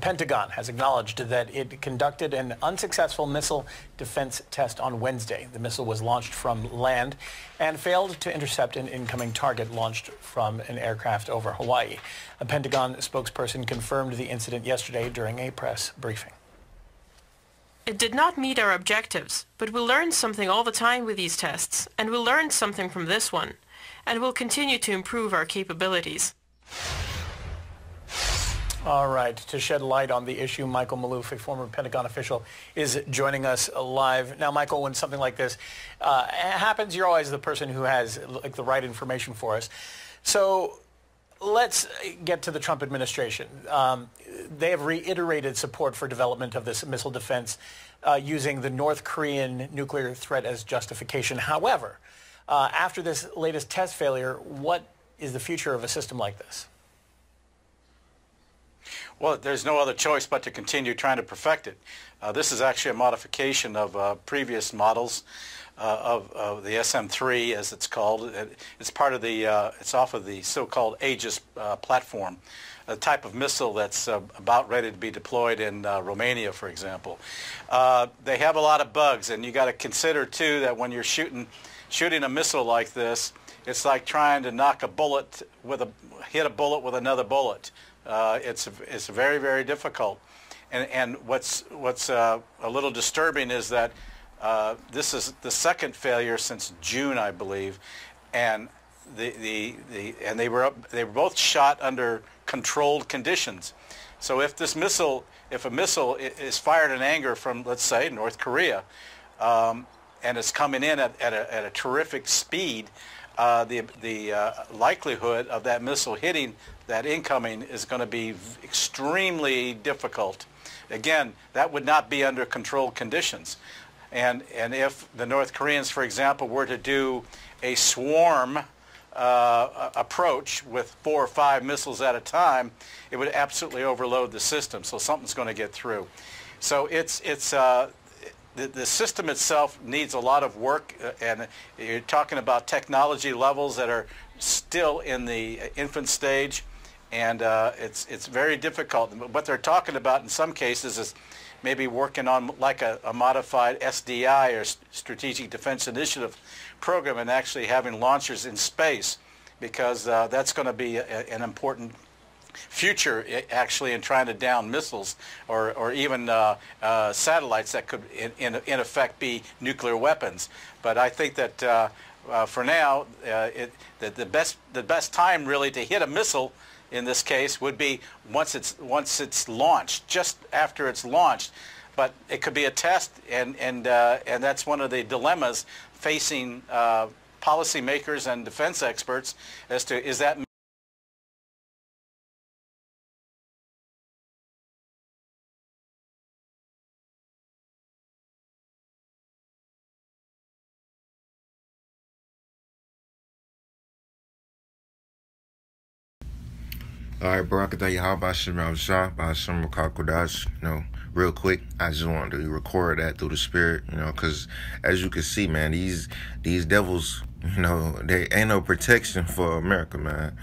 Pentagon has acknowledged that it conducted an unsuccessful missile defense test on Wednesday. The missile was launched from land and failed to intercept an incoming target launched from an aircraft over Hawaii. A Pentagon spokesperson confirmed the incident yesterday during a press briefing. It did not meet our objectives, but we learn something all the time with these tests, and we learned something from this one, and we'll continue to improve our capabilities. All right, to shed light on the issue, Michael Maloof, a former Pentagon official, is joining us live. Now, Michael, when something like this happens, you're always the person who has the right information for us. So let's get to the Trump administration. They have reiterated support for development of this missile defense using the North Korean nuclear threat as justification. However, after this latest test failure, what is the future of a system like this? Well, there's no other choice but to continue trying to perfect it. This is actually a modification of previous models of the SM-3, as it's called. It's part of the, it's off of the so-called Aegis platform, a type of missile that's about ready to be deployed in Romania, for example. They have a lot of bugs, and you got to consider too that when you're shooting a missile like this, it's like trying to knock a bullet with hit a bullet with another bullet. It's very, very difficult. And what's a little disturbing is that this is the second failure since June, I believe, and they were both shot under controlled conditions. So if a missile is fired in anger from, let's say, North Korea, and it's coming in at a terrific speed, the likelihood of that missile hitting that incoming is going to be extremely difficult. Again, that would not be under controlled conditions. And if the North Koreans, for example, were to do a swarm approach with 4 or 5 missiles at a time, it would absolutely overload the system. So something's going to get through. So the system itself needs a lot of work, and you're talking about technology levels that are still in the infant stage, and it's very difficult. What they're talking about in some cases is maybe working on like a modified SDI, or Strategic Defense Initiative program, and actually having launchers in space, because that's going to be an important future actually in trying to down missiles or even satellites that could in effect be nuclear weapons. But I think that for now the best time really to hit a missile in this case would be once it's launched, just after it's launched. But it could be a test, and that's one of the dilemmas facing policymakers and defense experts as to is that. All right, Barakatah Yahweh Shem Shah by Shem Kakodash. Real quick, I just wanted to record that through the spirit, because as you can see, man, these devils, there ain't no protection for America, man.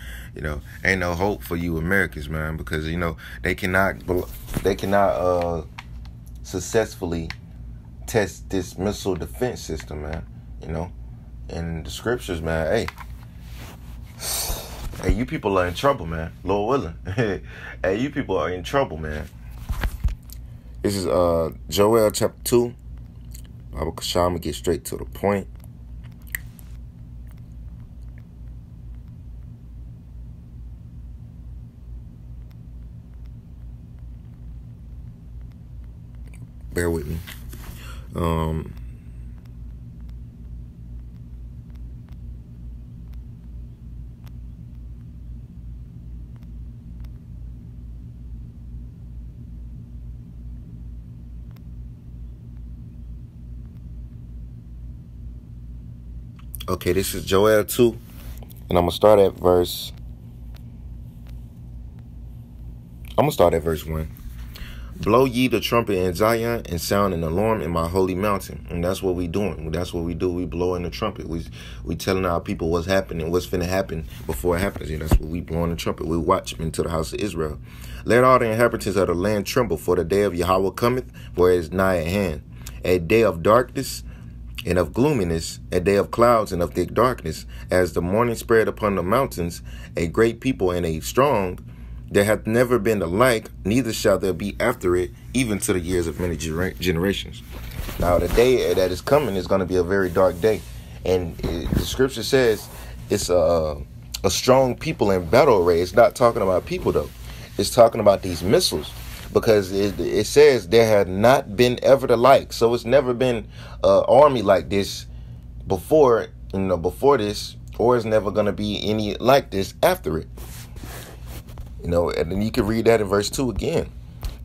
Ain't no hope for you Americans, man, because they cannot successfully test this missile defense system, man. And the scriptures, man, Hey, you people are in trouble, man. Lord willing. Hey, you people are in trouble, man. This is Joel chapter 2. I'm going to get straight to the point. Bear with me. Okay, this is Joel 2, and I'm going to start at verse 1. Blow ye the trumpet in Zion and sound an alarm in my holy mountain. And that's what we doing. That's what we do. We blowing the trumpet. We telling our people what's happening, what's finna happen before it happens. And that's what we blowing the trumpet. We watchmen to the house of Israel. Let all the inhabitants of the land tremble, for the day of Yahweh cometh, for it is nigh at hand. A day of darkness and of gloominess, a day of clouds and of thick darkness, as the morning spread upon the mountains, a great people and a strong, there hath never been the like, neither shall there be after it, even to the years of many generations. Now, the day that is coming is going to be a very dark day. And the scripture says it's a strong people in battle array. It's not talking about people, though. It's talking about these missiles. Because it says there had not been ever the like. So it's never been an army like this before, before this, or it's never going to be any like this after it. And then you can read that in verse 2 again.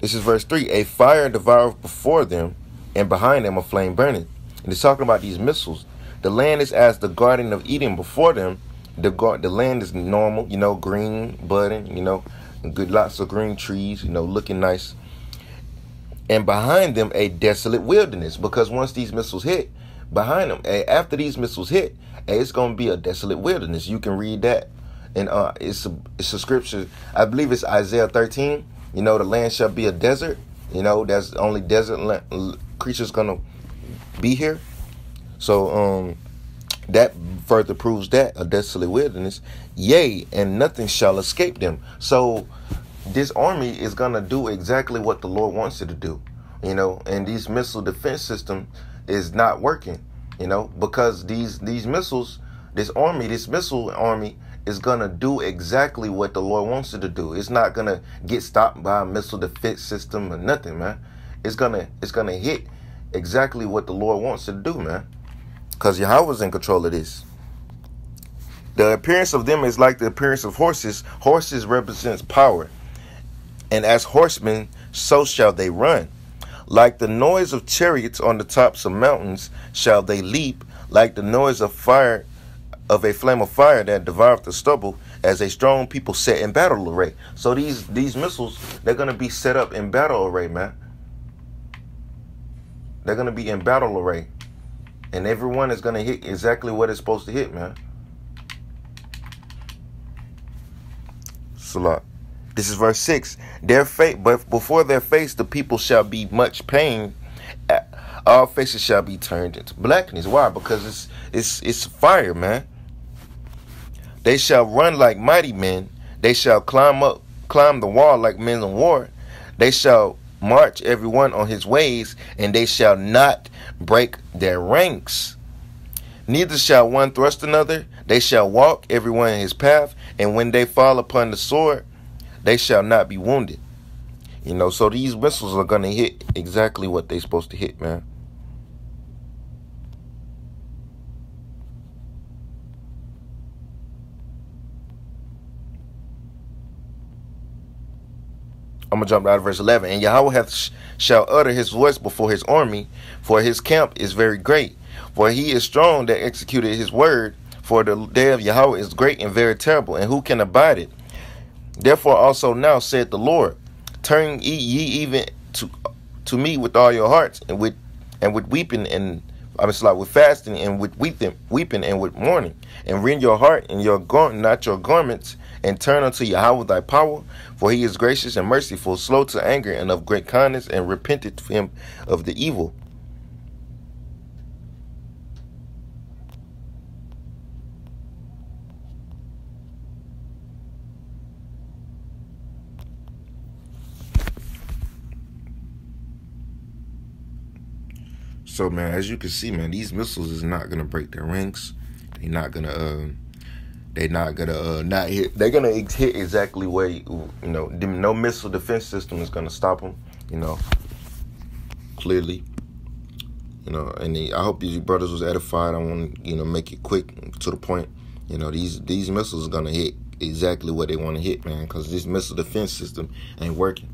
This is verse 3. A fire devoureth before them, and behind them a flame burning. And it's talking about these missiles. The land is as the Garden of Eden before them. The land is normal, green, budding, good, lots of green trees, looking nice. And behind them a desolate wilderness. Because once these missiles hit, behind them, after these missiles hit, it's going to be a desolate wilderness. You can read that. And it's a scripture. I believe it's Isaiah 13. The land shall be a desert. That's only desert creatures gonna be here. So that further proves that a desolate wilderness. Yea, and nothing shall escape them. So this army is gonna do exactly what the Lord wants it to do. And these missile defense system is not working. Because these missiles, this missile army is going to do exactly what the Lord wants it to do. It's not going to get stopped by a missile defense system or nothing, man. It's going to hit exactly what the Lord wants it to do, man. Because Yahweh's in control of this. The appearance of them is like the appearance of horses. Horses represents power. And as horsemen, so shall they run. Like the noise of chariots on the tops of mountains shall they leap, like the noise of fire, of a flame of fire that devoureth the stubble, as a strong people set in battle array. So these missiles, they're going to be set up in battle array, man. They're going to be in battle array. And everyone is going to hit exactly what it's supposed to hit, man. Salah. This is verse 6. But before their face the people shall be much pain. All faces shall be turned into blackness. Why? Because it's fire, man. They shall run like mighty men. They shall climb the wall like men of war. They shall march everyone on his ways, and they shall not break their ranks. Neither shall one thrust another. They shall walk everyone in his path, and when they fall upon the sword, they shall not be wounded. So these missiles are going to hit exactly what they're supposed to hit, man. I'm going to jump out of verse 11. And Yahweh shall utter his voice before his army, for his camp is very great. For he is strong that executed his word. For the day of Yahweh is great and very terrible, and who can abide it? Therefore also now saith the Lord, turn ye even to me with all your hearts, and with weeping, and with fasting, and with weeping and with mourning, and rend your heart and not your garments, and turn unto Yahweh thy power, for he is gracious and merciful, slow to anger, and of great kindness, and repenteth him of the evil. So, man, as you can see, man, these missiles is not gonna break their ranks. They're not gonna not hit. They're gonna hit exactly where no missile defense system is gonna stop them. Clearly. And I hope these brothers was edified. I want to make it quick to the point. These missiles are gonna hit exactly what they want to hit, man. Because this missile defense system ain't working.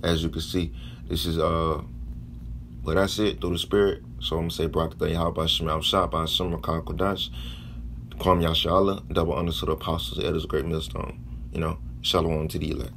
As you can see, this is But that's it, through the spirit. So I'm going to say, Barakatah Yahweh Shem Al-Shah, Shem Rakah Kodash, Kwam Yasha Allah, double understood apostles, elders, great millstone. Shalom to the elect.